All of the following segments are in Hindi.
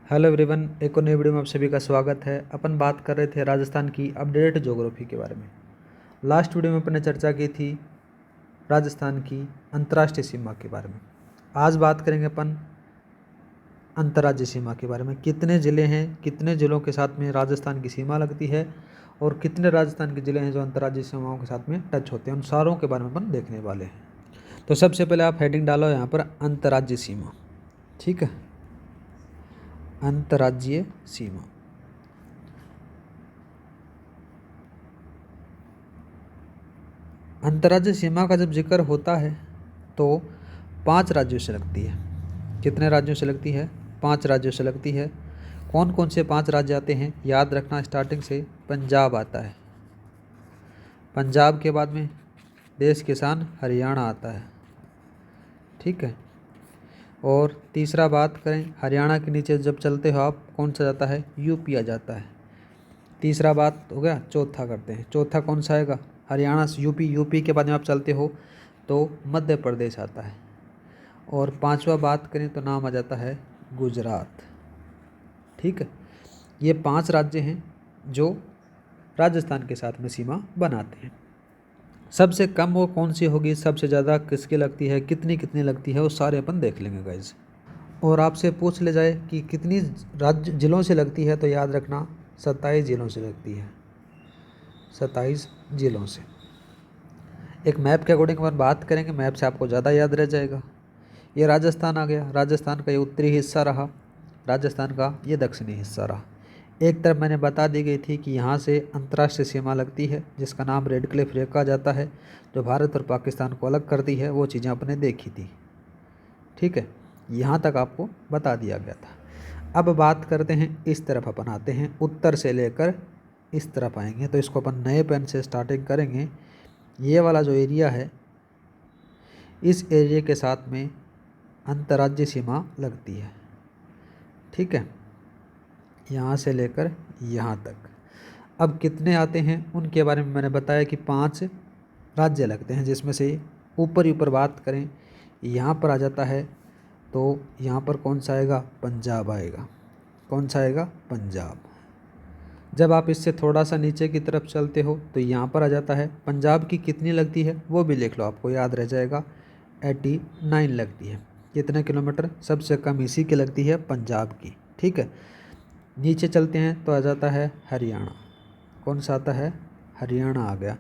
हेलो एवरीवन, एक और नई वीडियो में आप सभी का स्वागत है। अपन बात कर रहे थे राजस्थान की अपडेटेड ज्योग्राफी के बारे में। लास्ट वीडियो में अपन ने चर्चा की थी राजस्थान की अंतर्राष्ट्रीय सीमा के बारे में। आज बात करेंगे अपन अंतर्राज्यीय सीमा के बारे में। कितने ज़िले हैं, कितने ज़िलों के साथ में राजस्थान की सीमा लगती है और कितने राजस्थान के ज़िले हैं जो अंतर्राज्यीय सीमाओं के साथ में टच होते हैं, उन सारों के बारे में अपन देखने वाले हैं। तो सबसे पहले आप हेडिंग डालो यहाँ पर अंतर्राज्यीय सीमा। ठीक है, अंतर्राज्यीय सीमा। अंतर्राज्यीय सीमा का जब जिक्र होता है तो 5 राज्यों से लगती है। कितने राज्यों से लगती है? 5 राज्यों से लगती है। कौन कौन से 5 राज्य आते हैं? याद रखना, स्टार्टिंग से पंजाब आता है। पंजाब के बाद में देश किसान हरियाणा आता है। ठीक है, और तीसरा बात करें, हरियाणा के नीचे जब चलते हो आप, कौन सा जाता है? यूपी आ जाता है। तीसरा बात हो गया। चौथा करते हैं, चौथा कौन सा आएगा? हरियाणा से यूपी, यूपी के बाद में आप चलते हो तो मध्य प्रदेश आता है। और पांचवा बात करें तो नाम आ जाता है गुजरात। ठीक है, ये 5 राज्य हैं जो राजस्थान के साथ में सीमा बनाते हैं। सबसे कम वो कौन सी होगी, सबसे ज़्यादा किसकी लगती है, कितनी कितनी लगती है, वो सारे अपन देख लेंगे गाइज। और आपसे पूछ ले जाए कि कितनी राज्य जिलों से लगती है, तो याद रखना 27 जिलों से लगती है। 27 जिलों से। एक मैप के अकॉर्डिंग अपन बात करेंगे, मैप से आपको ज़्यादा याद रह जाएगा। ये राजस्थान आ गया, राजस्थान का ये उत्तरी हिस्सा रहा, राजस्थान का ये दक्षिणी हिस्सा रहा। एक तरफ मैंने बता दी गई थी कि यहाँ से अंतर्राष्ट्रीय सीमा लगती है जिसका नाम रेड क्लिफ रेखा जाता है, जो भारत और पाकिस्तान को अलग करती है। वो चीज़ें आपने देखी थी। ठीक है, यहाँ तक आपको बता दिया गया था। अब बात करते हैं इस तरफ, अपन आते हैं उत्तर से लेकर इस तरफ आएंगे, तो इसको अपन नए पेन से स्टार्टिंग करेंगे। ये वाला जो एरिया है, इस एरिया के साथ में अंतर्राज्यीय सीमा लगती है। ठीक है, यहाँ से लेकर यहाँ तक। अब कितने आते हैं उनके बारे में मैंने बताया कि 5 राज्य लगते हैं, जिसमें से ऊपर ही ऊपर बात करें, यहाँ पर आ जाता है तो यहाँ पर कौन सा आएगा? पंजाब आएगा। कौन सा आएगा? पंजाब। जब आप इससे थोड़ा सा नीचे की तरफ चलते हो तो यहाँ पर आ जाता है। पंजाब की कितनी लगती है वो भी लिख लो, आपको याद रह जाएगा। 89 लगती है। कितने किलोमीटर? सबसे कम इसी की लगती है, पंजाब की। ठीक है, 62 चलते हैं तो आ जाता है हरियाणा। कौन सा आता है? हरियाणा आ गया।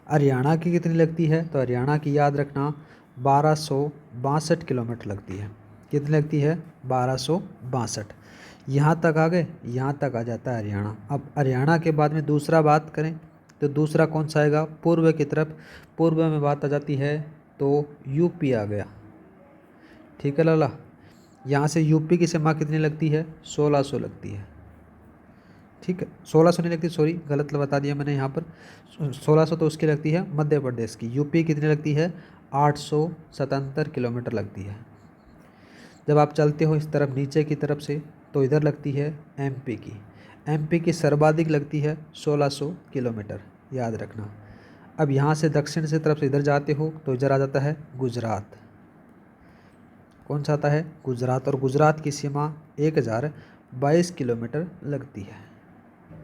हरियाणा की कितनी लगती है? तो हरियाणा की याद रखना 1262 किलोमीटर लगती है। कितनी लगती है? 1262। यहाँ तक आ गए, यहाँ तक आ जाता है हरियाणा। अब हरियाणा के बाद में दूसरा बात करें तो दूसरा कौन सा आएगा? पूर्व की तरफ। पूर्व में बात आ जाती है तो यूपी आ गया। ठीक है लाला, यहाँ से यूपी की सीमा कितनी लगती है? 1600 लगती है। ठीक है, 1600 नहीं लगती, सॉरी गलत बता दिया मैंने यहाँ पर। 1600 तो उसकी लगती है मध्य प्रदेश की। यूपी कितनी लगती है? 877 किलोमीटर लगती है। जब आप चलते हो इस तरफ नीचे की तरफ से तो इधर लगती है एमपी की। एमपी की सर्वाधिक लगती है 1600 किलोमीटर, याद रखना। अब यहाँ से दक्षिण से तरफ से इधर जाते हो तो इधर आ जाता है गुजरात। कौन सा आता है? गुजरात। और गुजरात की सीमा 1022 किलोमीटर लगती है।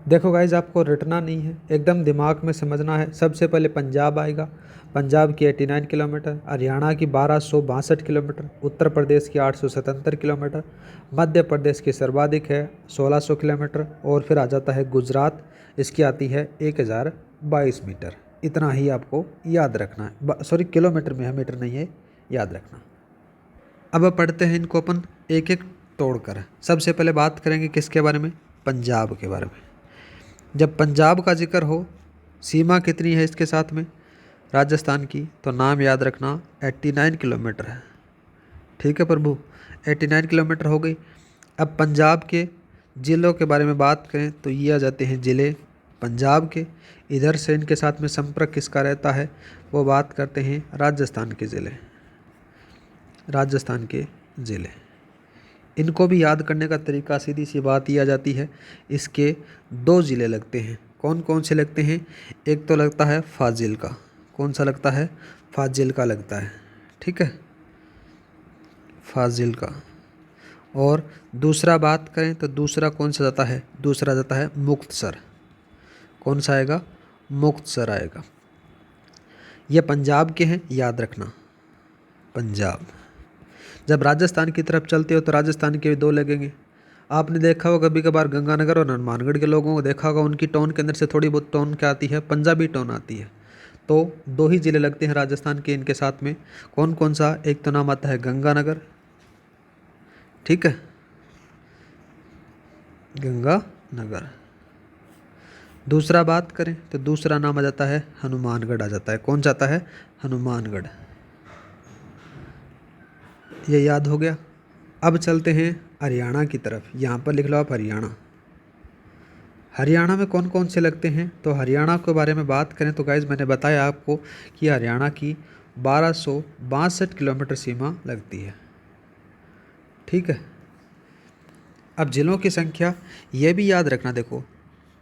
देखो गाइज, आपको रटना नहीं है, एकदम दिमाग में समझना है। सबसे पहले पंजाब आएगा। पंजाब की 89 किलोमीटर, हरियाणा की 1262 किलोमीटर, उत्तर प्रदेश की 877 किलोमीटर, मध्य प्रदेश की सर्वाधिक है 1600 किलोमीटर, और फिर आ जाता है गुजरात, इसकी आती है 1022 मीटर। इतना ही आपको याद रखना है। सॉरी, किलोमीटर में है, मीटर नहीं है, याद रखना। अब पढ़ते हैं इनको अपन एक एक तोड़कर। सबसे पहले बात करेंगे किसके बारे में? पंजाब के बारे में। जब पंजाब का जिक्र हो, सीमा कितनी है इसके साथ में राजस्थान की, तो नाम याद रखना 89 किलोमीटर है। ठीक है प्रभु, 89 किलोमीटर हो गई। अब पंजाब के ज़िलों के बारे में बात करें तो ये आ जाते हैं ज़िले पंजाब के। इधर से इनके साथ में संपर्क किसका रहता है, वो बात करते हैं राजस्थान के ज़िले। राजस्थान के ज़िले, इनको भी याद करने का तरीका सीधी सी बात ये आ जाती है, इसके 2 ज़िले लगते हैं। कौन कौन से लगते हैं? एक तो लगता है फाजिल्का। कौन सा लगता है? फाजिल्का लगता है। ठीक है, फाजिल्का। और दूसरा बात करें तो दूसरा कौन सा जाता है, दूसरा जाता है मुक्तसर। कौन सा आएगा, मुक्तसर आएगा। ये पंजाब के हैं, याद रखना, पंजाब। जब राजस्थान की तरफ चलते हो तो राजस्थान के भी दो लगेंगे। आपने देखा होगा कभी कभार गंगानगर और हनुमानगढ़ के लोगों को देखा होगा, उनकी टोन के अंदर से थोड़ी बहुत टोन क्या आती है, पंजाबी टोन आती है। तो दो ही ज़िले लगते हैं राजस्थान के इनके साथ में। कौन कौन सा, एक तो नाम आता है गंगानगर, ठीक है, गंगानगर। दूसरा बात करें तो दूसरा नाम आ जाता है हनुमानगढ़ आ जाता है। कौन जाता है, हनुमानगढ़। ये याद हो गया। अब चलते हैं हरियाणा की तरफ। यहाँ पर लिख लो आप हरियाणा। हरियाणा में कौन कौन से लगते हैं, तो हरियाणा के बारे में बात करें तो गाइज मैंने बताया आपको कि हरियाणा की 1262 किलोमीटर सीमा लगती है, ठीक है। अब जिलों की संख्या ये भी याद रखना, देखो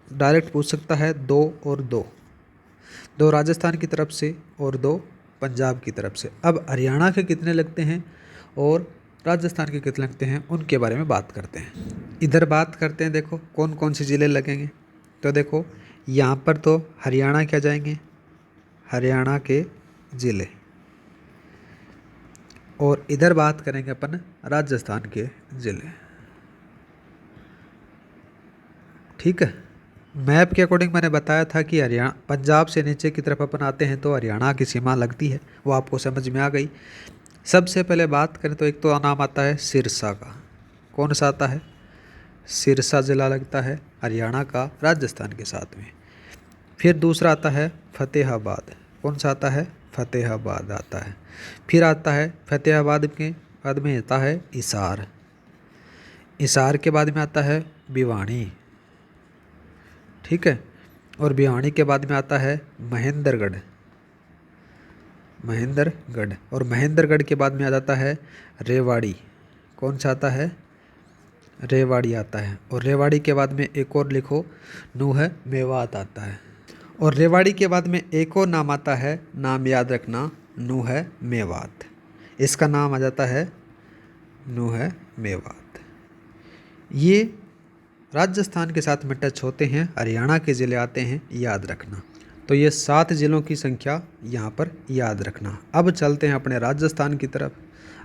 डायरेक्ट पूछ सकता है, दो और दो, दो राजस्थान की तरफ से और दो पंजाब की तरफ से। अब हरियाणा के कितने लगते हैं और राजस्थान के कितने लगते हैं, उनके बारे में बात करते हैं। इधर बात करते हैं, देखो कौन कौन से ज़िले लगेंगे। तो देखो यहाँ पर तो हरियाणा क्या जाएंगे, हरियाणा के ज़िले, और इधर बात करेंगे अपन राजस्थान के ज़िले, ठीक है। मैप के अकॉर्डिंग मैंने बताया था कि हरियाणा, पंजाब से नीचे की तरफ अपन आते हैं तो हरियाणा की सीमा लगती है, वो आपको समझ में आ गई। सबसे पहले बात करें तो एक तो नाम आता है सिरसा का। कौन सा आता है, सिरसा ज़िला लगता है हरियाणा का राजस्थान के साथ में। फिर दूसरा आता है फतेहाबाद। कौन सा आता है, फतेहाबाद आता है। फिर आता है फतेहाबाद के बाद में आता है हिसार। हिसार के बाद में आता है भिवानी, ठीक है। और भिवानी के बाद में आता है महेंद्रगढ़, महेंद्रगढ़। और महेंद्रगढ़ के बाद में आ जाता है रेवाड़ी। कौन सा आता है, रेवाड़ी आता है। और रेवाड़ी के बाद में एक और लिखो, नूह मेवात आता है। और रेवाड़ी के बाद में एक और नाम आता है, नाम याद रखना, नूह मेवात। इसका नाम आ जाता है नूह मेवात। ये राजस्थान के साथ में टच होते हैं, हरियाणा के ज़िले आते हैं, याद रखना। तो ये 7 ज़िलों की संख्या यहाँ पर याद रखना। अब चलते हैं अपने राजस्थान की तरफ।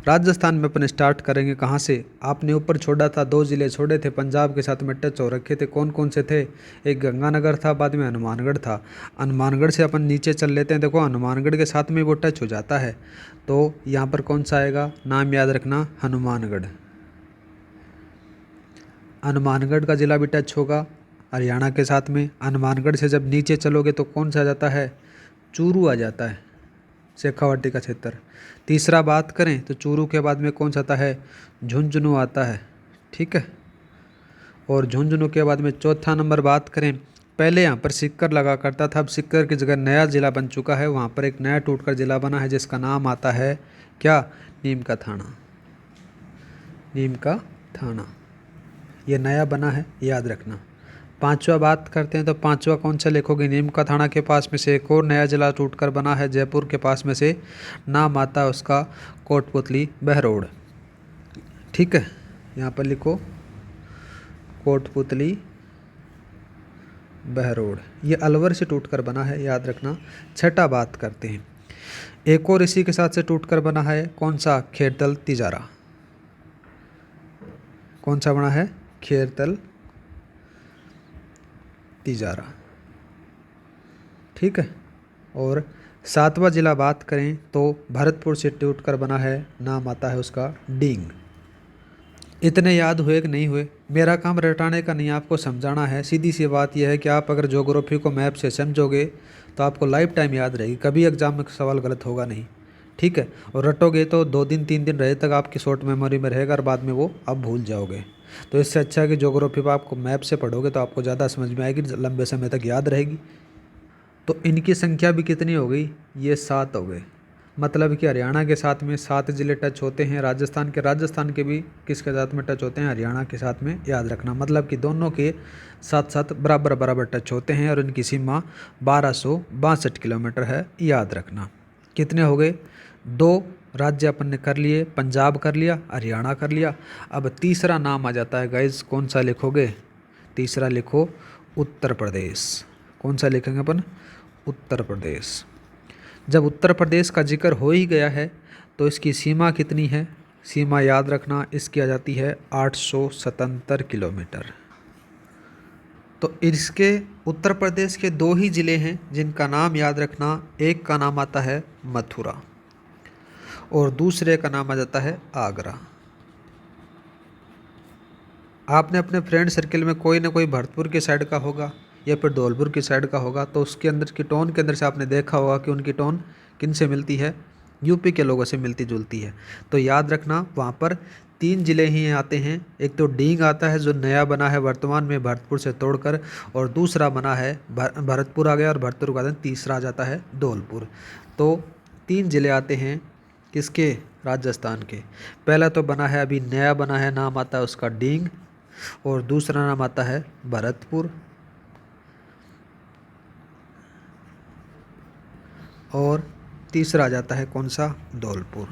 राजस्थान में अपन स्टार्ट करेंगे कहाँ से, आपने ऊपर छोड़ा था, 2 ज़िले छोड़े थे पंजाब के साथ में टच हो रखे थे। कौन कौन से थे, एक गंगानगर था, बाद में हनुमानगढ़ था। हनुमानगढ़ से अपन नीचे चल लेते हैं, देखो हनुमानगढ़ के साथ में वो टच हो जाता है। तो यहाँ पर कौन सा आएगा, नाम याद रखना, हनुमानगढ़। हनुमानगढ़ का ज़िला भी टच होगा हरियाणा के साथ में। हनुमानगढ़ से जब नीचे चलोगे तो कौन सा आ जाता है, चूरू आ जाता है, शेखावाटी का क्षेत्र। तीसरा बात करें तो चूरू के बाद में कौन सा आता है, झुंझुनू आता है, ठीक है। और झुंझुनू के बाद में चौथा नंबर बात करें, पहले यहाँ पर सिक्कर लगा करता था, अब सिक्कर की जगह नया ज़िला बन चुका है, वहाँ पर एक नया टूटकर ज़िला बना है जिसका नाम आता है क्या, नीम का थाना। नीम का थाना ये नया बना है, याद रखना। पांचवा बात करते हैं तो पांचवा कौन सा लिखोगे, नीम का थाना के पास में से एक और नया ज़िला टूटकर बना है जयपुर के पास में से, नाम आता है उसका कोटपुतली बहरोड़, ठीक है। यहाँ पर लिखो कोटपुतली बहरोड़, ये अलवर से टूटकर बना है, याद रखना। छठा बात करते हैं, एक और इसी के साथ से टूटकर बना है, कौन सा, खेरतल तिजारा। कौन सा बना है, खेरतल तिजारा, ठीक है। और सातवां जिला बात करें तो भरतपुर से टूटकर बना है, नाम आता है उसका डींग। इतने याद हुए कि नहीं हुए, मेरा काम रटाने का नहीं, आपको समझाना है। सीधी सी बात यह है कि आप अगर ज्योग्राफी को मैप से समझोगे तो आपको लाइफ टाइम याद रहेगी, कभी एग्जाम में सवाल गलत होगा नहीं, ठीक है। और रटोगे तो 2 दिन 3 दिन रहे तक आपकी शॉर्ट मेमोरी में रहेगा और बाद में वो आप भूल जाओगे। तो इससे अच्छा है कि ज्योग्राफी पर आपको मैप से पढ़ोगे तो आपको ज़्यादा समझ में आएगी, लंबे समय तक याद रहेगी। तो इनकी संख्या भी कितनी हो गई, ये 7 हो गए। मतलब कि हरियाणा के साथ में 7 ज़िले टच होते हैं, राजस्थान के भी किसके साथ में टच होते हैं, हरियाणा के साथ में, याद रखना। मतलब कि दोनों के साथ साथ बराबर बराबर टच होते हैं और इनकी सीमा 1262 किलोमीटर है, याद रखना। कितने हो गए, 2 राज्य अपन ने कर लिए, पंजाब कर लिया, हरियाणा कर लिया। अब तीसरा नाम आ जाता है गाइज, कौन सा लिखोगे? तीसरा लिखो उत्तर प्रदेश। कौन सा लिखेंगे अपन? उत्तर प्रदेश। जब उत्तर प्रदेश का जिक्र हो ही गया है तो इसकी सीमा कितनी है? सीमा याद रखना, इसकी आ जाती है 877 किलोमीटर। तो इसके उत्तर प्रदेश के 2 ही ज़िले हैं जिनका नाम याद रखना। एक का नाम आता है मथुरा और दूसरे का नाम आ जाता है आगरा। आपने अपने फ्रेंड सर्किल में कोई ना कोई भरतपुर की साइड का होगा या फिर धौलपुर की साइड का होगा, तो उसके अंदर की टोन के अंदर से आपने देखा होगा कि उनकी टोन किन से मिलती है? यूपी के लोगों से मिलती जुलती है। तो याद रखना वहाँ पर 3 ज़िले ही आते हैं। एक तो डींग आता है जो नया बना है वर्तमान में भरतपुर से तोड़कर, और दूसरा बना है भरतपुर आ गया, और भरतपुर का तीसरा आ जाता है धौलपुर। तो 3 ज़िले आते हैं किसके? राजस्थान के। पहला तो बना है, अभी नया बना है, नाम आता है उसका डींग, और दूसरा नाम आता है भरतपुर, और तीसरा आ जाता है कौन सा? धौलपुर।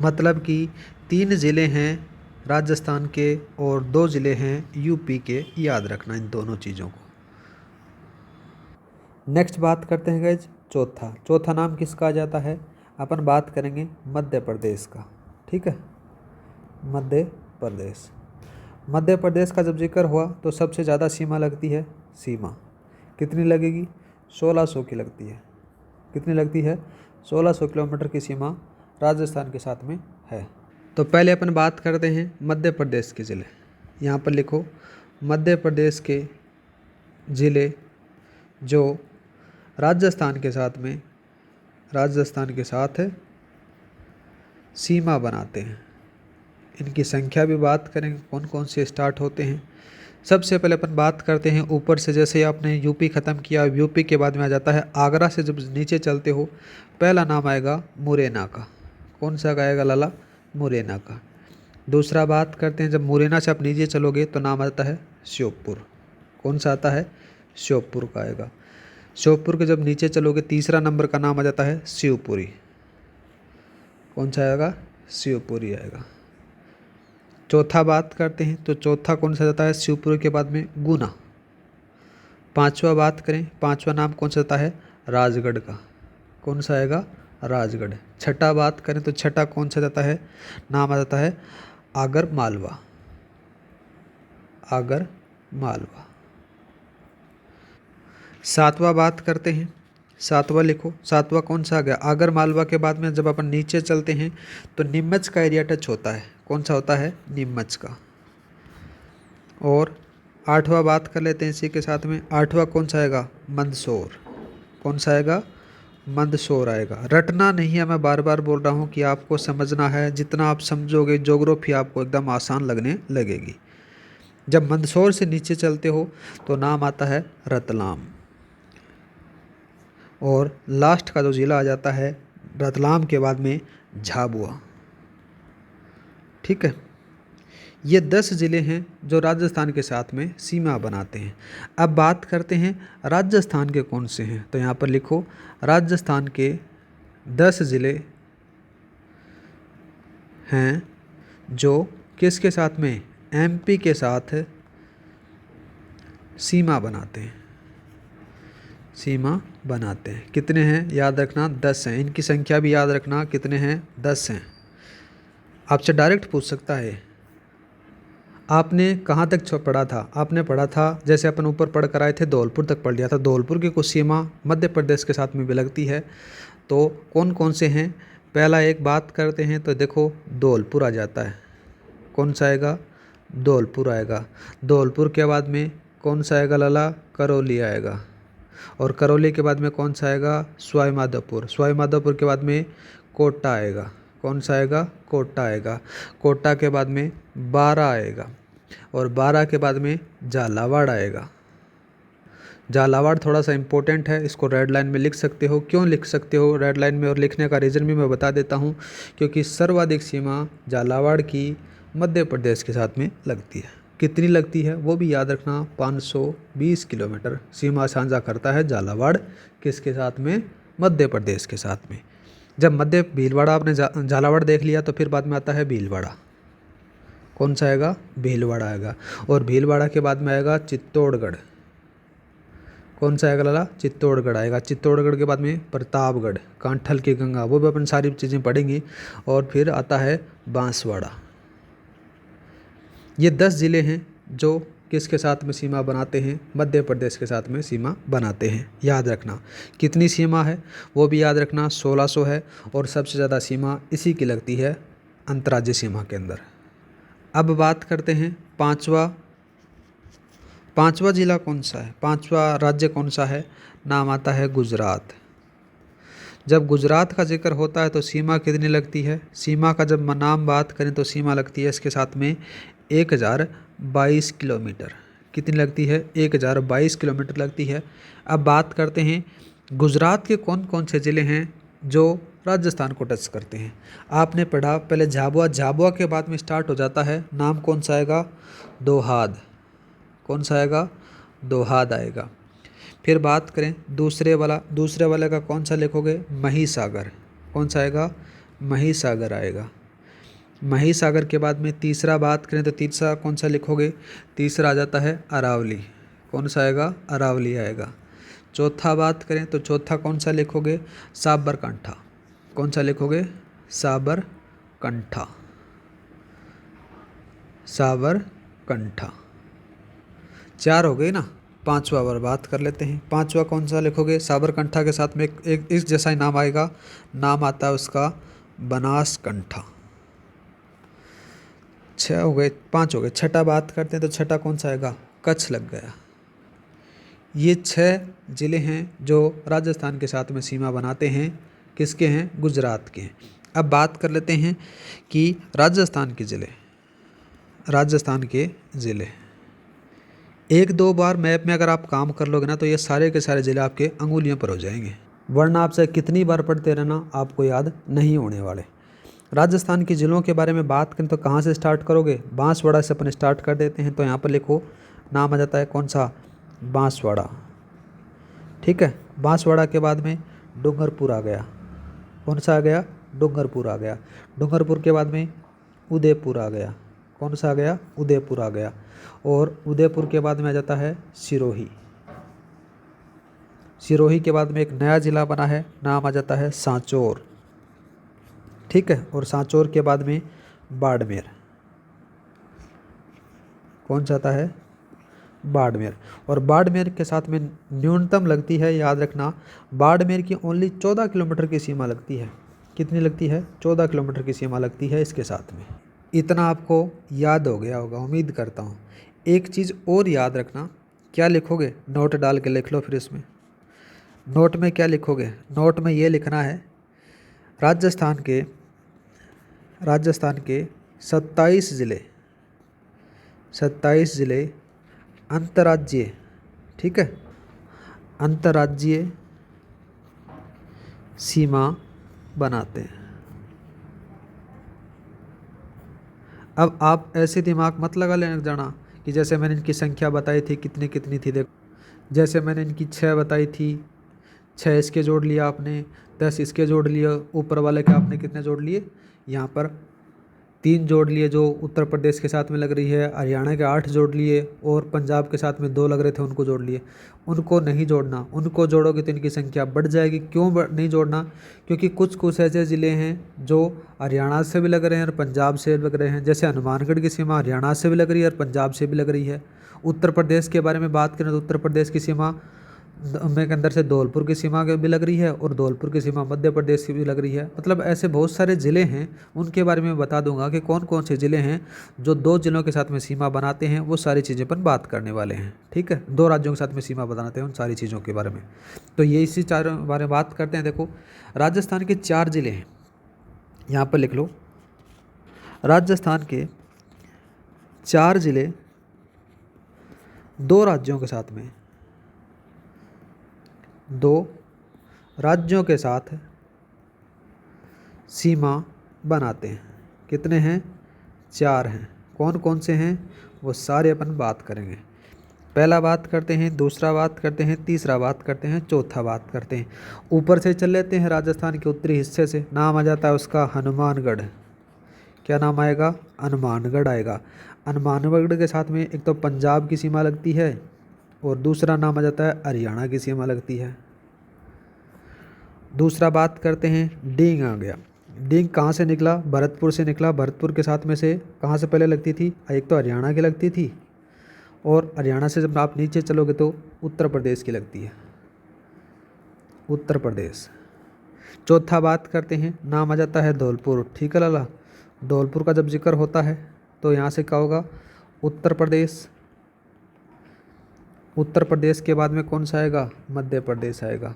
मतलब कि 3 ज़िले हैं राजस्थान के और 2 ज़िले हैं यूपी के। याद रखना इन दोनों चीज़ों को। नेक्स्ट बात करते हैं गाइज चौथा नाम किसका आ जाता है? अपन बात करेंगे मध्य प्रदेश का। ठीक है, मध्य प्रदेश। मध्य प्रदेश का जब जिक्र हुआ तो सबसे ज़्यादा सीमा लगती है। सीमा कितनी लगेगी? 1600 की लगती है। कितनी लगती है? 1600 किलोमीटर की सीमा राजस्थान के साथ में है। तो पहले अपन बात करते हैं मध्य प्रदेश के ज़िले। यहाँ पर लिखो मध्य प्रदेश के ज़िले जो राजस्थान के साथ सीमा बनाते हैं। इनकी संख्या भी बात करेंगे, कौन कौन से स्टार्ट होते हैं। सबसे पहले अपन बात करते हैं ऊपर से। जैसे आपने यूपी ख़त्म किया, यूपी के बाद में आ जाता है आगरा से जब नीचे चलते हो, पहला नाम आएगा मुरैना का। कौन सा आएगा लाला? मुरैना का। दूसरा बात करते हैं, जब मुरैना से आप नीचे चलोगे तो नाम आता है श्योपुर। कौन सा आता है? श्योपुर का आएगा। श्योपुर के जब नीचे चलोगे तीसरा नंबर का नाम आ जाता है शिवपुरी। कौन सा आएगा? शिवपुरी आएगा। चौथा बात करते हैं तो चौथा कौन सा जाता है? शिवपुरी के बाद में गुना। पांचवा बात करें, पांचवा नाम कौन सा जाता है? राजगढ़ का। कौन सा आएगा? राजगढ़। छठा बात करें तो छठा कौन सा जाता है? नाम आ जाता है आगर मालवा। आगर मालवा। सातवां बात करते हैं, सातवां लिखो। सातवां कौन सा आ गया? आगर मालवा के बाद में जब अपन नीचे चलते हैं तो नीमच का एरिया टच होता है। कौन सा होता है? नीमच का। और आठवां बात कर लेते हैं इसी के साथ में। आठवां कौन सा आएगा? मंदसौर। कौन सा आएगा? मंदसौर आएगा। रटना नहीं है, मैं बार बार बोल रहा हूँ कि आपको समझना है। जितना आप समझोगे ज्योग्राफी आपको एकदम आसान लगने लगेगी। जब मंदसौर से नीचे चलते हो तो नाम आता है रतलाम। और लास्ट का जो ज़िला आ जाता है रतलाम के बाद में झाबुआ। ठीक है, ये 10 ज़िले हैं जो राजस्थान के साथ में सीमा बनाते हैं। अब बात करते हैं राजस्थान के कौन से हैं। तो यहाँ पर लिखो राजस्थान के 10 ज़िले हैं जो किसके साथ में? एमपी के साथ सीमा बनाते हैं। सीमा बनाते हैं। कितने हैं? याद रखना 10 हैं। इनकी संख्या भी याद रखना कितने हैं? 10 हैं। आपसे डायरेक्ट पूछ सकता है आपने कहाँ तक पढ़ा था? आपने पढ़ा था, जैसे अपन ऊपर पढ़ कर आए थे, धौलपुर तक पढ़ लिया था। धौलपुर की कुछ सीमा मध्य प्रदेश के साथ में भी लगती है। तो कौन कौन से हैं? पहला एक बात करते हैं तो देखो धौलपुर आ जाता है। कौन सा आएगा? धौलपुर आएगा। धौलपुर के बाद में कौन सा आएगा लाला? करौली आएगा। और करौली के बाद में कौन सा आएगा? सवाई माधोपुर। सवाई माधोपुर के बाद में कोटा आएगा। कौन सा आएगा? कोटा आएगा। कोटा के बाद में बारा आएगा। और बारा के बाद में झालावाड़ आएगा। झालावाड़ थोड़ा सा इम्पोर्टेंट है, इसको रेड लाइन में लिख सकते हो। क्यों लिख सकते हो रेड लाइन में? और लिखने का रीज़न भी मैं बता देता हूँ, क्योंकि सर्वाधिक सीमा झालावाड़ की मध्य प्रदेश के साथ में लगती है। कितनी लगती है वो भी याद रखना, 520 किलोमीटर सीमा साझा करता है झालावाड़ किसके साथ में? मध्य प्रदेश के साथ में। जब मध्य भीलवाड़ा आपने झालावाड़ देख लिया तो फिर बाद में आता है भीलवाड़ा। कौन सा आएगा? भीलवाड़ा आएगा। और भीलवाड़ा के बाद में आएगा चित्तौड़गढ़। कौन सा आएगा लाला? चित्तौड़गढ़ आएगा। चित्तौड़गढ़ के बाद में प्रतापगढ़, कांठल की गंगा, वो भी अपन सारी चीज़ें पढ़ेंगी। और फिर आता है बांसवाड़ा। ये 10 ज़िले हैं जो किसके साथ में सीमा बनाते हैं? मध्य प्रदेश के साथ में सीमा बनाते हैं। याद रखना कितनी सीमा है वो भी याद रखना, 1600 है। और सबसे ज़्यादा सीमा इसी की लगती है अंतर्राज्यीय सीमा के अंदर। अब बात करते हैं पांचवा ज़िला कौन सा है, पांचवा राज्य कौन सा है? नाम आता है गुजरात। जब गुजरात का जिक्र होता है तो सीमा कितनी लगती है? सीमा का जब नाम बात करें तो सीमा लगती है इसके साथ में 1022 किलोमीटर। कितनी लगती है? 1022 किलोमीटर लगती है। अब बात करते हैं गुजरात के कौन कौन से ज़िले हैं जो राजस्थान को टच करते हैं। आपने पढ़ा पहले झाबुआ, झाबुआ के बाद में स्टार्ट हो जाता है, नाम कौन सा आएगा? दोहाद। कौन सा आएगा? दोहाद आएगा। फिर बात करें दूसरे वाले का कौन सा लिखोगे? महिसागर। कौन सा आएगा? महिसागर आएगा। महिसागर के बाद में तीसरा बात करें तो तीसरा कौन सा लिखोगे? तीसरा आ जाता है अरावली। कौन सा आएगा? अरावली आएगा। चौथा बात करें तो चौथा कौन सा लिखोगे? साबरकांठा। कौन सा लिखोगे? साबरकांठा। साबरकांठा। 4 हो गए ना। पांचवा बार बात कर लेते हैं। पांचवा कौन सा लिखोगे? साबरकांठा के साथ में एक इस जैसा ही नाम आएगा, नाम आता है उसका बनासकांठा। 6 हो गए, 5 हो गए। छठा बात करते हैं तो छठा कौन सा आएगा? कच्छ लग गया। ये 6 ज़िले हैं जो राजस्थान के साथ में सीमा बनाते हैं। किसके हैं? गुजरात के हैं। अब बात कर लेते हैं कि राजस्थान के ज़िले 1-2 बार मैप में अगर आप काम कर लोगे ना तो ये सारे के सारे ज़िले आपके अंगुलियों पर हो जाएंगे, वरना आपसे कितनी बार पढ़ते रहना आपको याद नहीं होने वाले। राजस्थान के ज़िलों के बारे में बात करें तो कहाँ से स्टार्ट करोगे? बांसवाड़ा से अपन स्टार्ट कर देते हैं। तो यहाँ पर लिखो, नाम आ जाता है कौन सा? बांसवाड़ा। ठीक है। बांसवाड़ा के बाद में डूंगरपुर आ गया। कौन सा आ गया? डूंगरपुर आ गया। डूंगरपुर के बाद में उदयपुर आ गया। कौन सा आ गया? उदयपुर आ गया। और उदयपुर के बाद में आ जाता है सिरोही। सिरोही के बाद में एक नया ज़िला बना है, नाम आ जाता है सांचौर। ठीक है। और सांचौर के बाद में बाड़मेर। कौन सा आता है? बाड़मेर। और बाड़मेर के साथ में न्यूनतम लगती है, याद रखना, बाड़मेर की ओनली 14 किलोमीटर की सीमा लगती है। कितनी लगती है? 14 किलोमीटर की सीमा लगती है इसके साथ में। इतना आपको याद हो गया होगा, उम्मीद करता हूँ। एक चीज़ और याद रखना, क्या लिखोगे? नोट डाल के लिख लो। फिर इसमें नोट में क्या लिखोगे? नोट में ये लिखना है राजस्थान के 27 ज़िले अंतर्राज्यीय, ठीक है, अंतर्राज्यीय सीमा बनाते हैं। अब आप ऐसे दिमाग मत लगा लेना जाना कि जैसे मैंने इनकी संख्या बताई थी कितनी कितनी थी। देखो जैसे मैंने इनकी 6 बताई थी, 6 इसके जोड़ लिया आपने, 10 इसके जोड़ लिया, ऊपर वाले के आपने कितने जोड़ लिए? यहाँ पर 3 जोड़ लिए जो उत्तर प्रदेश के साथ में लग रही है, हरियाणा के 8 जोड़ लिए, और पंजाब के साथ में 2 लग रहे थे उनको जोड़ लिए। उनको नहीं जोड़ना, उनको जोड़ोगे तो इनकी संख्या बढ़ जाएगी। क्यों नहीं जोड़ना? क्योंकि कुछ ऐसे ज़िले हैं जो हरियाणा से भी लग रहे हैं और पंजाब से भी लग रहे हैं। जैसे हनुमानगढ़ की सीमा हरियाणा से भी लग रही है और पंजाब से भी लग रही है। उत्तर प्रदेश के बारे में बात करें तो उत्तर प्रदेश की सीमा में के अंदर से धौलपुर की सीमा भी लग रही है और धौलपुर की सीमा मध्य प्रदेश की भी लग रही है। मतलब ऐसे बहुत सारे ज़िले हैं, उनके बारे में बता दूंगा कि कौन कौन से ज़िले हैं जो 2 ज़िलों के साथ में सीमा बनाते हैं। वो सारी चीज़ें पर बात करने वाले हैं। ठीक है। 2 राज्यों के साथ में सीमा बनाते हैं, उन सारी चीज़ों के बारे में। तो ये इसी 4 बारे में बात करते हैं। देखो राजस्थान के 4 ज़िले हैं, यहाँ पर लिख लो। राजस्थान के 4 ज़िले 2 राज्यों के साथ में, 2 राज्यों के साथ सीमा बनाते हैं। कितने हैं? 4 हैं। कौन कौन से हैं वो सारे अपन बात करेंगे। पहला बात करते हैं, दूसरा बात करते हैं, तीसरा बात करते हैं, चौथा बात करते हैं। ऊपर से चल लेते हैं, राजस्थान के उत्तरी हिस्से से। नाम आ जाता है उसका हनुमानगढ़। क्या नाम आएगा? हनुमानगढ़ आएगा। हनुमानगढ़ के साथ में एक तो पंजाब की सीमा लगती है और दूसरा नाम आ जाता है हरियाणा की सीमा लगती है। दूसरा बात करते हैं, डींग आ गया। डींग कहाँ से निकला? भरतपुर से निकला। भरतपुर के साथ में से कहाँ से पहले लगती थी? एक तो हरियाणा की लगती थी और हरियाणा से जब आप नीचे चलोगे तो उत्तर प्रदेश की लगती है, उत्तर प्रदेश। चौथा बात करते हैं, नाम आ जाता है धौलपुर। ठीक है लाला, धौलपुर का जब जिक्र होता है तो यहाँ से क्या होगा? उत्तर प्रदेश। उत्तर प्रदेश के बाद में कौन सा आएगा? मध्य प्रदेश आएगा।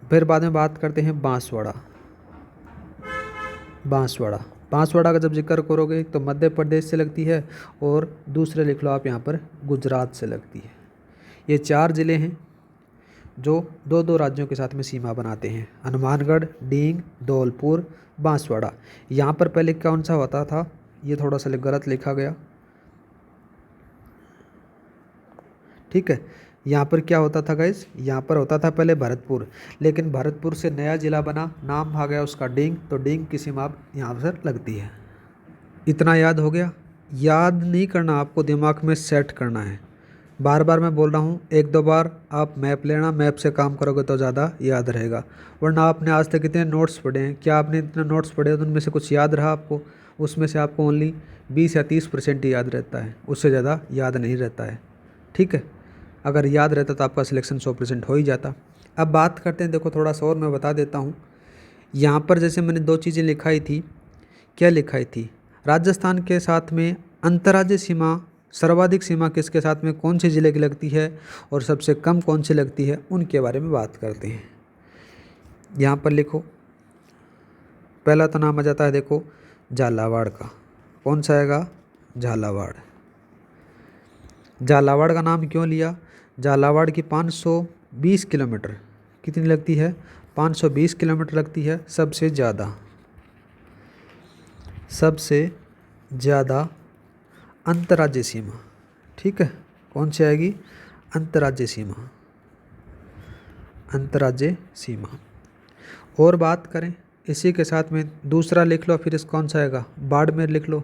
फिर बाद में बात करते हैं बांसवाड़ा। बांसवाड़ा, बांसवाड़ा का जब जिक्र करोगे तो मध्य प्रदेश से लगती है और दूसरे लिख लो आप यहाँ पर गुजरात से लगती है। ये 4 ज़िले हैं जो 2-2 राज्यों के साथ में सीमा बनाते हैं। हनुमानगढ़, डींग, धौलपुर, बांसवाड़ा। यहाँ पर पहले कौन सा होता था? ये थोड़ा सा गलत लिखा गया। ठीक है, यहाँ पर क्या होता था गाइस? यहाँ पर होता था पहले भरतपुर, लेकिन भरतपुर से नया ज़िला बना, नाम आ गया उसका डींग, तो डींग की सीमा अब यहाँ पर लगती है। इतना याद हो गया? याद नहीं करना, आपको दिमाग में सेट करना है। बार बार मैं बोल रहा हूँ, 1-2 बार आप मैप लेना, मैप से काम करोगे तो ज़्यादा याद रहेगा। वरना आपने आज तक कितने नोट्स पढ़े हैं? क्या आपने इतने नोट्स पढ़े तो उनमें से कुछ याद रहा आपको? उसमें से आपको ओनली 20 या 30% ही याद रहता है, उससे ज़्यादा याद नहीं रहता है। ठीक है, अगर याद रहता तो आपका सिलेक्शन 100% हो ही जाता। अब बात करते हैं, देखो थोड़ा सा और मैं बता देता हूँ। यहाँ पर जैसे मैंने 2 चीज़ें लिखाई थी, क्या लिखाई थी? राजस्थान के साथ में अंतर्राज्यीय सीमा, सर्वाधिक सीमा किसके साथ में, कौन से ज़िले की लगती है और सबसे कम कौन सी लगती है, उनके बारे में बात करते हैं। यहाँ पर लिखो, पहला तो नाम आ जाता है देखो झालावाड़ का। कौन सा आएगा? झालावाड़। झालावाड़ का नाम क्यों लिया? झालावाड़ की 520 किलोमीटर कितनी लगती है? 520 किलोमीटर लगती है, सबसे ज़्यादा, सबसे ज़्यादा अंतर्राज्यीय सीमा। ठीक है, कौन सी आएगी? अंतर्राज्यीय सीमा, अंतर्राज्यीय सीमा। और बात करें इसी के साथ में दूसरा लिख लो, फिर इस कौन सा आएगा? बाड़मेर लिख लो।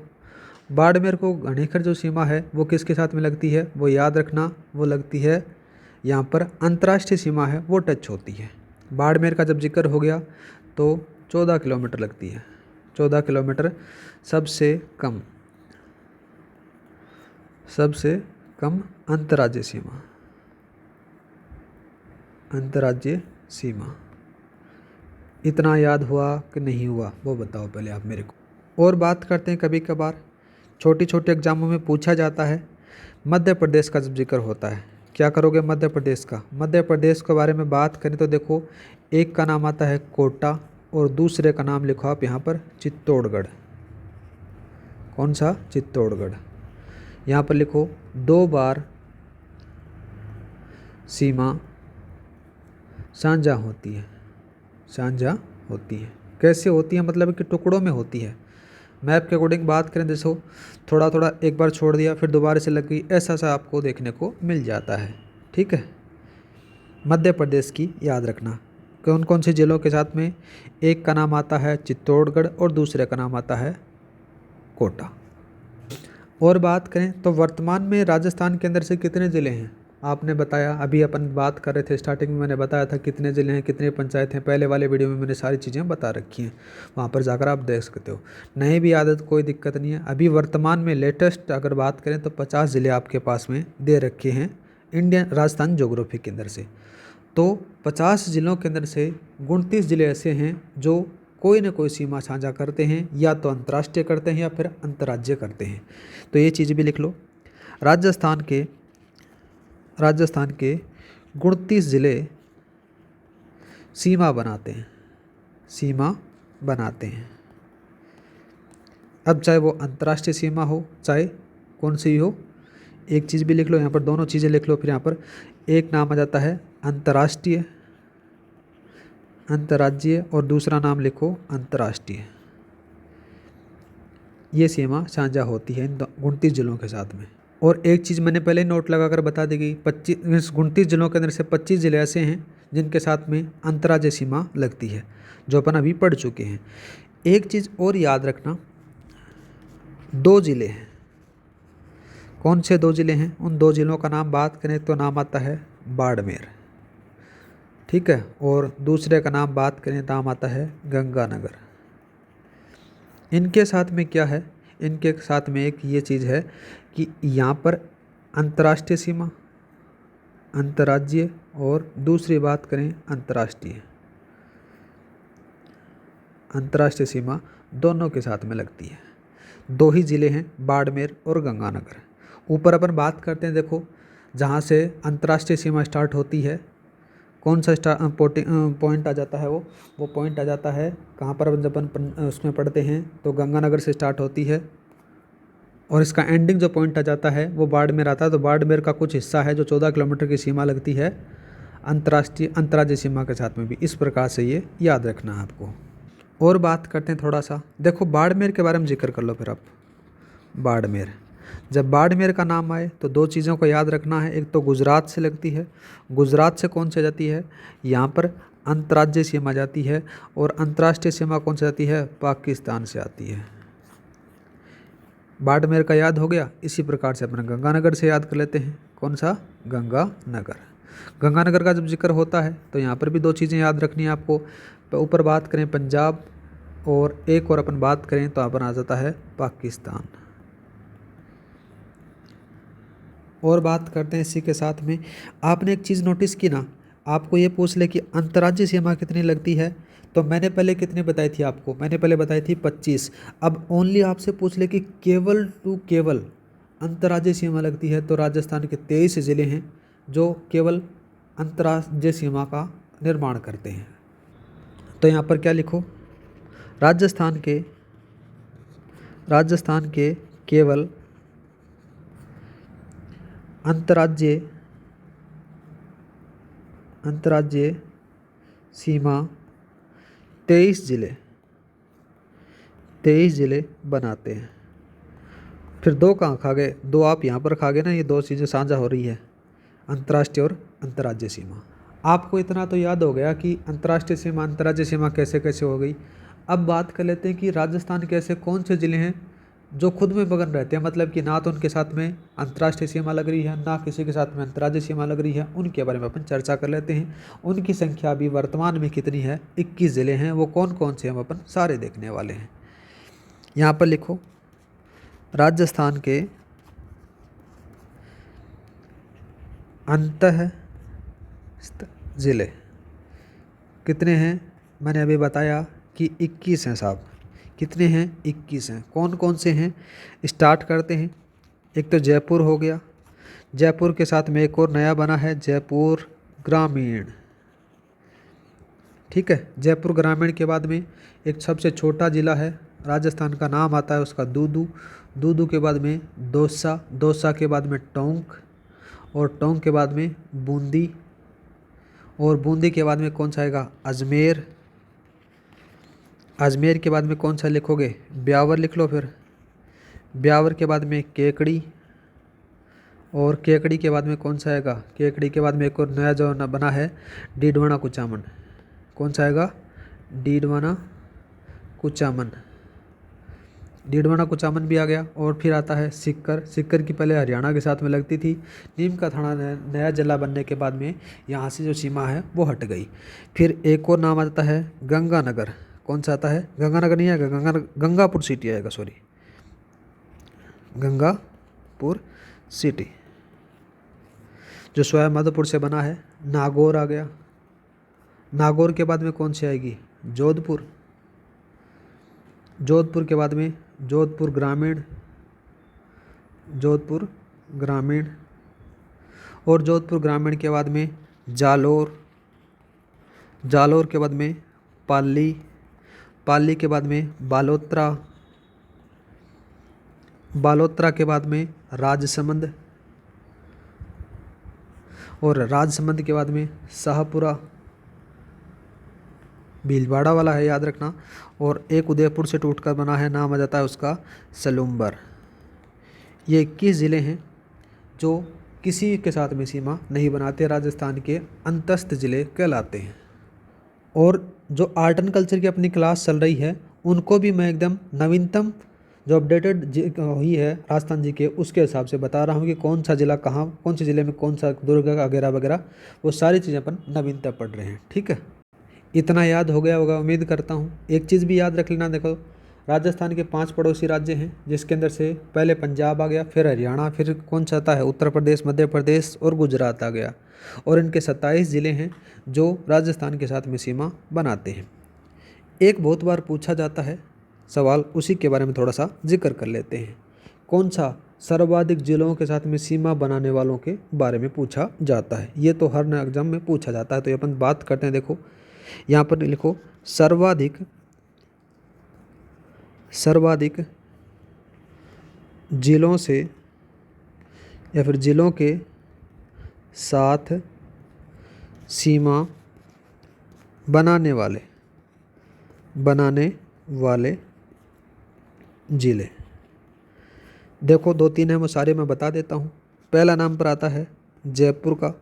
बाड़मेर को घनेखर जो सीमा है वो किसके साथ में लगती है? वो याद रखना, वो लगती है यहाँ पर अंतर्राष्ट्रीय सीमा है, वो टच होती है। बाड़मेर का जब जिक्र हो गया तो 14 किलोमीटर लगती है, 14 किलोमीटर सबसे कम, सबसे कम अंतर्राज्यीय सीमा, अंतर्राज्यीय सीमा। इतना याद हुआ कि नहीं हुआ वो बताओ पहले आप मेरे को। और बात करते हैं, कभी कभार छोटी छोटे एग्जामों में पूछा जाता है, मध्य प्रदेश का जब जिक्र होता है, क्या करोगे मध्य प्रदेश का? मध्य प्रदेश के बारे में बात करें तो देखो, एक का नाम आता है कोटा और दूसरे का नाम लिखो आप यहाँ पर चित्तौड़गढ़। कौन सा? चित्तौड़गढ़। यहाँ पर लिखो 2 बार सीमा साझा होती है, साझा होती है। कैसे होती है? मतलब कि टुकड़ों में होती है। मैप के अकॉर्डिंग बात करें जैसे थोड़ा थोड़ा एक बार छोड़ दिया फिर दोबारा से लग गई, ऐसा सा आपको देखने को मिल जाता है। ठीक है, मध्य प्रदेश की याद रखना। कौन कौन से ज़िलों के साथ में? एक का नाम आता है चित्तौड़गढ़ और दूसरे का नाम आता है कोटा। और बात करें तो वर्तमान में राजस्थान के अंदर से कितने ज़िले हैं? आपने बताया, अभी अपन बात कर रहे थे, स्टार्टिंग में मैंने बताया था कितने ज़िले हैं, कितने पंचायत हैं। पहले वाले वीडियो में मैंने सारी चीज़ें बता रखी हैं, वहाँ पर जाकर आप देख सकते हो। नहीं भी आदत कोई दिक्कत नहीं है। अभी वर्तमान में लेटेस्ट अगर बात करें तो 50 ज़िले आपके पास में दे रखे हैं इंडियन राजस्थान ज्योग्राफी के अंदर से। तो 50 ज़िलों के अंदर से 29 ज़िले ऐसे हैं जो कोई ना कोई सीमा साझा करते हैं, या तो अंतर्राष्ट्रीय करते हैं या फिर अंतर्राज्यीय करते हैं। तो ये चीज़ भी लिख लो। राजस्थान के 29 ज़िले सीमा बनाते हैं, सीमा बनाते हैं। अब चाहे वो अंतर्राष्ट्रीय सीमा हो चाहे कौन सी हो, एक चीज़ भी लिख लो यहाँ पर, दोनों चीज़ें लिख लो। फिर यहाँ पर एक नाम आ जाता है अंतर्राष्ट्रीय, अंतर्राज्यीय, और दूसरा नाम लिखो अंतर्राष्ट्रीय। ये सीमा साझा होती है इन 29 ज़िलों के साथ में। और एक चीज़ मैंने पहले नोट लगा कर बता दी गई, 29 जिलों के अंदर से 25 जिले ऐसे हैं जिनके साथ में अंतर्राज्यीय सीमा लगती है, जो अपन अभी पढ़ चुके हैं। एक चीज़ और याद रखना, 2 जिले हैं। कौन से 2 जिले हैं? उन 2 जिलों का नाम बात करें तो नाम आता है बाड़मेर, ठीक है, और दूसरे का नाम बात करें नाम आता है गंगानगर। इनके साथ में क्या है? इनके साथ में एक ये चीज़ है कि यहाँ पर अंतर्राष्ट्रीय सीमा, अंतर्राज्यीय, और दूसरी बात करें अंतर्राष्ट्रीय सीमा दोनों के साथ में लगती है। 2 ही ज़िले हैं, बाड़मेर और गंगानगर। ऊपर अपन बात करते हैं, देखो जहाँ से अंतर्राष्ट्रीय सीमा स्टार्ट होती है, कौन सा पॉइंट आ जाता है? वो पॉइंट आ जाता है कहाँ पर? जब अपन उसमें पढ़ते हैं तो गंगानगर से स्टार्ट होती है और इसका एंडिंग जो पॉइंट आ जाता है वो बाड़मेर आता है। तो बाड़मेर का कुछ हिस्सा है जो 14 किलोमीटर की सीमा लगती है अंतर्राज्यीय सीमा के साथ में भी। इस प्रकार से ये याद रखना है आपको। और बात करते हैं थोड़ा सा, देखो बाड़मेर के बारे में जिक्र कर लो फिर आप। बाड़मेर, जब बाड़मेर का नाम आए तो 2 चीज़ों को याद रखना है। एक तो गुजरात से लगती है, गुजरात से कौन से जाती है? यहाँ पर अंतर्राज्यीय सीमा जाती है, और अंतर्राष्ट्रीय सीमा कौन से जाती है? पाकिस्तान से आती है। बाड़मेर का याद हो गया। इसी प्रकार से अपना गंगानगर से याद कर लेते हैं। कौन सा? गंगानगर। गंगानगर का जब जिक्र होता है तो यहाँ पर भी 2 चीज़ें याद रखनी है आपको। ऊपर बात करें पंजाब, और एक और अपन बात करें तो अपन आ जाता है पाकिस्तान। और बात करते हैं इसी के साथ में, आपने एक चीज़ नोटिस की ना, आपको ये पूछ ले कि अंतर्राज्यीय सीमा कितनी लगती है, तो मैंने पहले कितनी बताई थी आपको? मैंने पहले बताई थी 25। अब ओनली आपसे पूछ ले कि केवल अंतर्राज्यीय सीमा लगती है, तो राजस्थान के 23 ज़िले हैं जो केवल अंतर्राज्यीय सीमा का निर्माण करते हैं। तो यहाँ पर क्या लिखो? राजस्थान के केवल अंतर्राज्यीय सीमा 23 ज़िले बनाते हैं। फिर 2 कहाँ खा गए? 2 आप यहाँ पर खा गए ना, ये 2 चीज़ें साझा हो रही है, अंतर्राष्ट्रीय और अंतर्राज्यीय सीमा। आपको इतना तो याद हो गया कि अंतर्राष्ट्रीय सीमा अंतर्राज्यीय सीमा कैसे कैसे हो गई। अब बात कर लेते हैं कि राजस्थान के ऐसे कौन से ज़िले हैं जो खुद में मगन रहते हैं, मतलब कि ना तो उनके साथ में अंतर्राष्ट्रीय सीमा लग रही है, ना किसी के साथ में अंतर्राज्यीय सीमा लग रही है। उनके बारे में अपन चर्चा कर लेते हैं। उनकी संख्या अभी वर्तमान में कितनी है? 21 ज़िले हैं। वो कौन कौन से हम अपन सारे देखने वाले हैं। यहाँ पर लिखो, राजस्थान के अंतःस्थ ज़िले कितने हैं? मैंने अभी बताया कि 21 हैं साहब। कितने हैं? 21 हैं। कौन कौन से हैं? स्टार्ट करते हैं। एक तो जयपुर हो गया, जयपुर के साथ में एक और नया बना है जयपुर ग्रामीण, ठीक है। जयपुर ग्रामीण के बाद में एक सबसे छोटा ज़िला है राजस्थान का, नाम आता है उसका दूदू। दूदू के बाद में दौसा, दौसा के बाद में टोंक, और टोंक के बाद में बूंदी, और बूंदी के बाद में कौन सा आएगा? अजमेर। अजमेर के बाद में कौन सा लिखोगे? ब्यावर लिख लो। फिर ब्यावर के बाद में केकड़ी, और केकड़ी के बाद में कौन सा आएगा? केकड़ी के बाद में एक और नया जो बना है डीडवाना कुचामन। कौन सा आएगा? डीडवाना कुचामन। डीडवाना कुचामन भी आ गया। और फिर आता है सिक्कर। सिक्कर की पहले हरियाणा के साथ में लगती थी। नीम का थाना नया जिला बनने के बाद में यहाँ से जो सीमा है वो हट गई। फिर एक और नाम आता है गंगानगर। कौन सा आता है? गंगानगर नहीं आएगा, गंगापुर सिटी आएगा, सॉरी, गंगापुर सिटी, जो स्वयं मधुपुर से बना है। नागौर आ गया। नागौर के बाद में कौन सी आएगी? जोधपुर। जोधपुर के बाद में जोधपुर ग्रामीण, जोधपुर ग्रामीण, और जोधपुर ग्रामीण के बाद में जालोर। जालोर के बाद में पाली। पाली के बाद में बालोतरा। बालोतरा के बाद में राजसमंद, और राजसमंद के बाद में शाहपुरा, भीलवाड़ा वाला है याद रखना। और एक उदयपुर से टूटकर बना है, नाम आ जाता है उसका सलूम्बर। ये 21 ज़िले हैं जो किसी के साथ में सीमा नहीं बनाते, राजस्थान के अंतस्थ ज़िले कहलाते हैं। और जो आर्ट एंड कल्चर की अपनी क्लास चल रही है उनको भी मैं एकदम नवीनतम जो अपडेटेड हुई है राजस्थान जी के उसके हिसाब से बता रहा हूँ कि कौन सा ज़िला कहाँ, कौन से ज़िले में कौन सा दुर्ग वगैरह वगैरह, वो सारी चीज़ें अपन नवीनता पढ़ रहे हैं। ठीक है, इतना याद हो गया होगा उम्मीद करता हूँ। एक चीज़ भी याद रख लेना, देखो राजस्थान के 5 पड़ोसी राज्य हैं जिसके अंदर से पहले पंजाब आ गया, फिर हरियाणा, फिर कौन सा आता है उत्तर प्रदेश, मध्य प्रदेश और गुजरात आ गया। और इनके 27 ज़िले हैं जो राजस्थान के साथ में सीमा बनाते हैं। एक बहुत बार पूछा जाता है सवाल, उसी के बारे में थोड़ा सा जिक्र कर लेते हैं। कौन सा सर्वाधिक जिलों के साथ में सीमा बनाने वालों के बारे में पूछा जाता है। ये तो हर एग्जाम में पूछा जाता है, तो ये अपन बात करते हैं। देखो यहाँ पर लिखो सर्वाधिक जिलों से या फिर जिलों के साथ सीमा बनाने वाले ज़िले। देखो 2-3 हैं, वो सारे मैं बता देता हूँ। पहला नाम पर आता है जयपुर का।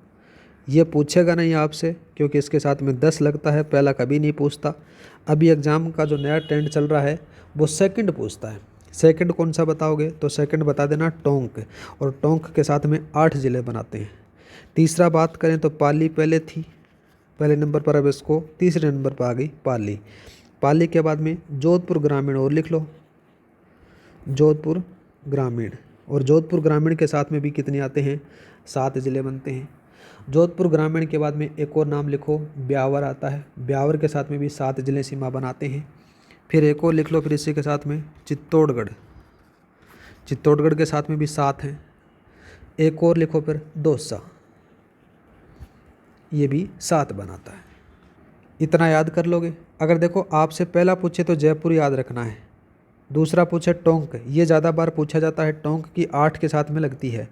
ये पूछेगा नहीं आपसे क्योंकि इसके साथ में 10 लगता है, पहला कभी नहीं पूछता। अभी एग्ज़ाम का जो नया ट्रेंड चल रहा है वो सेकंड पूछता है। सेकंड कौन सा बताओगे तो सेकंड बता देना टोंक, और टोंक के साथ में 8 ज़िले बनाते हैं। तीसरा बात करें तो पाली पहले थी, पहले नंबर पर, अब इसको तीसरे नंबर पर आ गई पाली। पाली के बाद में जोधपुर ग्रामीण और लिख लो, जोधपुर ग्रामीण। और जोधपुर ग्रामीण के साथ में भी कितने आते हैं, 7 ज़िले बनते हैं। जोधपुर ग्रामीण के बाद में एक और नाम लिखो, ब्यावर आता है। ब्यावर के साथ में भी 7 ज़िले सीमा बनाते हैं। फिर एक और लिख लो, फिर इसी के साथ में चित्तौड़गढ़। चित्तौड़गढ़ के साथ में भी 7 हैं। एक और लिखो फिर दौसा, ये भी 7 बनाता है। इतना याद कर लोगे। अगर देखो आपसे पहला पूछे तो जयपुर याद रखना है, दूसरा पूछे टोंक, ये ज़्यादा बार पूछा जाता है। टोंक की 8 के साथ में लगती है।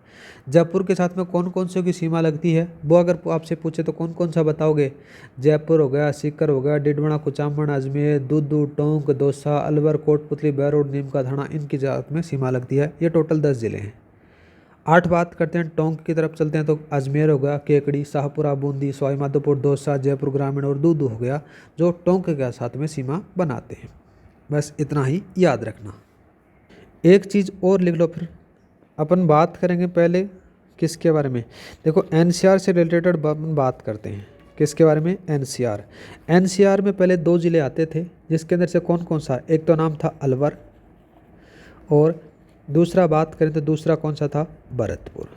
जयपुर के साथ में कौन कौन से की सीमा लगती है वो अगर आपसे पूछे तो कौन कौन सा बताओगे। जयपुर हो गया, सीकर हो गया, डिडवाना, कुचामन, अजमेर, दूदू, टोंक, दौसा, अलवर, कोटपुतली, बहरोड, नीमका, थाना, इनकी साथ में सीमा लगती है। ये टोटल 10 ज़िले हैं। 8 बात करते हैं, टोंक की तरफ चलते हैं तो अजमेर हो गया, केकड़ी, शाहपुरा, बूंदी, सवाई माधोपुर, दौसा, जयपुर ग्रामीण और दूदू हो गया जो टोंक के साथ में सीमा बनाते हैं। बस इतना ही याद रखना। एक चीज़ और लिख लो, फिर अपन बात करेंगे पहले किसके बारे में। देखो एनसीआर से रिलेटेड बात करते हैं। किसके बारे में, एनसीआर। एनसीआर में पहले 2 ज़िले आते थे जिसके अंदर से कौन कौन सा, एक तो नाम था अलवर और दूसरा बात करें तो दूसरा कौन सा था, भरतपुर।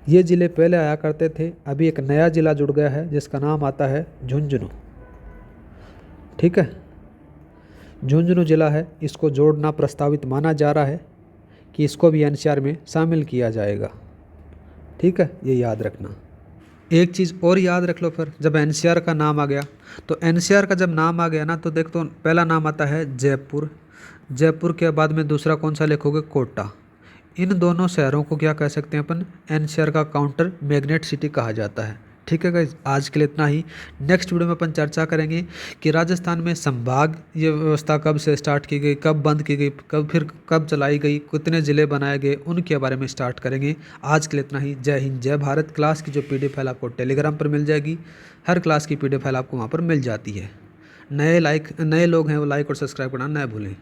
ये ज़िले पहले आया करते थे। अभी एक नया ज़िला जुड़ गया है जिसका नाम आता है झुंझुनू। ठीक है, झुंझुनू ज़िला है, इसको जोड़ना प्रस्तावित माना जा रहा है कि इसको भी एनसीआर में शामिल किया जाएगा। ठीक है, ये याद रखना। एक चीज़ और याद रख लो, फिर जब एनसीआर का नाम आ गया तो एनसीआर का जब नाम आ गया ना तो देख, तो पहला नाम आता है जयपुर। जयपुर के बाद में दूसरा कौन सा लिखोगे, कोटा। इन दोनों शहरों को क्या कह सकते हैं अपन, एनसीआर का काउंटर मैग्नेट सिटी कहा जाता है। ठीक है गाइस, आज के लिए इतना ही। नेक्स्ट वीडियो में अपन चर्चा करेंगे कि राजस्थान में संभाग ये व्यवस्था कब से स्टार्ट की गई, कब बंद की गई, कब चलाई गई, कितने ज़िले बनाए गए, उनके बारे में स्टार्ट करेंगे। आज के लिए इतना ही। जय हिंद, जय भारत। क्लास की जो PDF फाइल आपको टेलीग्राम पर मिल जाएगी। हर क्लास की PDF फाइल आपको वहाँ पर मिल जाती है। नए लोग हैं वो लाइक और सब्सक्राइब करना न भूलें।